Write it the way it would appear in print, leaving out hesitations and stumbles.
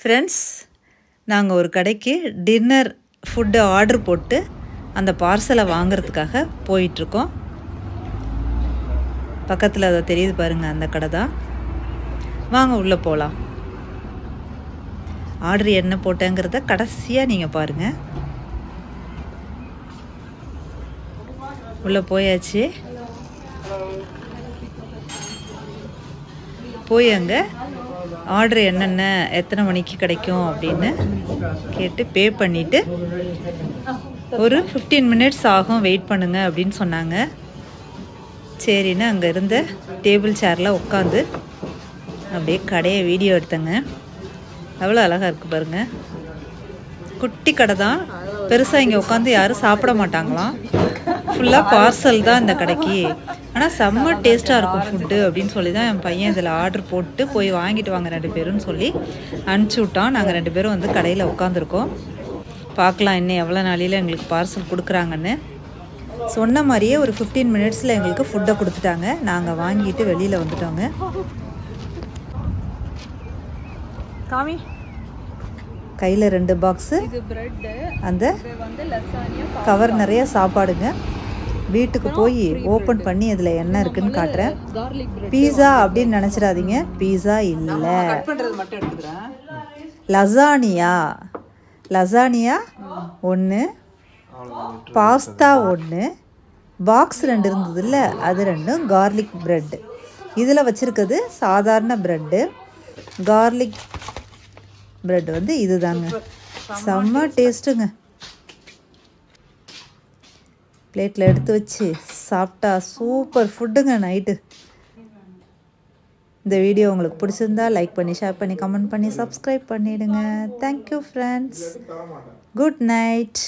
Friends, நாங்கள் ஒரு கடைக்கு டின்னர் ஃபுட்டு ஆர்டர் போட்டு அந்த பார்சலை வாங்கிறதுக்காக போயிட்டுருக்கோம். பக்கத்தில் அதை தெரியுது பாருங்கள், அந்த கடை தான். வாங்க உள்ளே போகலாம். ஆர்டர் என்ன போட்டேங்கிறத கடைசியாக நீங்கள் பாருங்கள். உள்ளே போயாச்சு. போய் அங்கே ஆர்டர் என்னென்ன எத்தனை மணிக்கு கிடைக்கும் அப்படின்னு கேட்டு பே பண்ணிவிட்டு ஒரு 15 மினிட்ஸ் ஆகும், வெயிட் பண்ணுங்க அப்படின்னு சொன்னாங்க. சரின்னு அங்கே இருந்த டேபிள் சேரில் உட்காந்து அப்படியே கடையை வீடியோ எடுத்தேங்க. எவ்வளோ அழகாக இருக்குது பாருங்கள். குட்டி கடை தான், பெருசாக இங்கே உட்காந்து யாரும் சாப்பிட மாட்டாங்களாம். ஃபுல்லாக பார்சல் தான் இந்த கடைக்கு. ஆனால் செம்ம டேஸ்ட்டாக இருக்கும் ஃபுட்டு அப்படின்னு சொல்லி தான் என் பையன் இதில் ஆர்டர் போட்டு போய் வாங்கிட்டு வாங்க 2 பேருன்னு சொல்லி அனுப்பிச்சி விட்டான். நாங்கள் 2 பேரும் வந்து கடையில் உட்காந்துருக்கோம். பார்க்கலாம் இன்னும் எவ்வளோ நாளையில் எங்களுக்கு பார்சல் கொடுக்குறாங்கன்னு. சொன்ன மாதிரியே ஒரு 15 மினிட்ஸில் எங்களுக்கு ஃபுட்டை கொடுத்துட்டாங்க. நாங்கள் வாங்கிட்டு வெளியில் வந்துட்டோங்க. காமி கையில் 2 பாக்ஸு, அந்த கவர் நிறைய சாப்பாடுங்க. வீட்டுக்கு போய் ஓப்பன் பண்ணி அதில் என்ன இருக்குன்னு காட்டுறேன். பீஸா அப்படின்னு நினச்சிடாதீங்க, பீஸா இல்லை, லசானியா 1, பாஸ்தா 1, பாக்ஸ் 2 இருந்தது இல்லை அது 2, கார்லிக் ப்ரெட். இதில் வச்சுருக்கிறது சாதாரண ப்ரெட்டு. கார்லிக் ப்ரெட் வந்து இது தாங்க, செம்ம டேஸ்ட்டுங்க. பிளேட்டில் எடுத்து வச்சு சாப்பிட்டா சூப்பர் ஃபுட்டுங்க நைட்டு. இந்த வீடியோ உங்களுக்கு பிடிச்சிருந்தா லைக் பண்ணி, ஷேர் பண்ணி, கமெண்ட் பண்ணி, சப்ஸ்கிரைப் பண்ணிவிடுங்க. Thank you friends. Good night.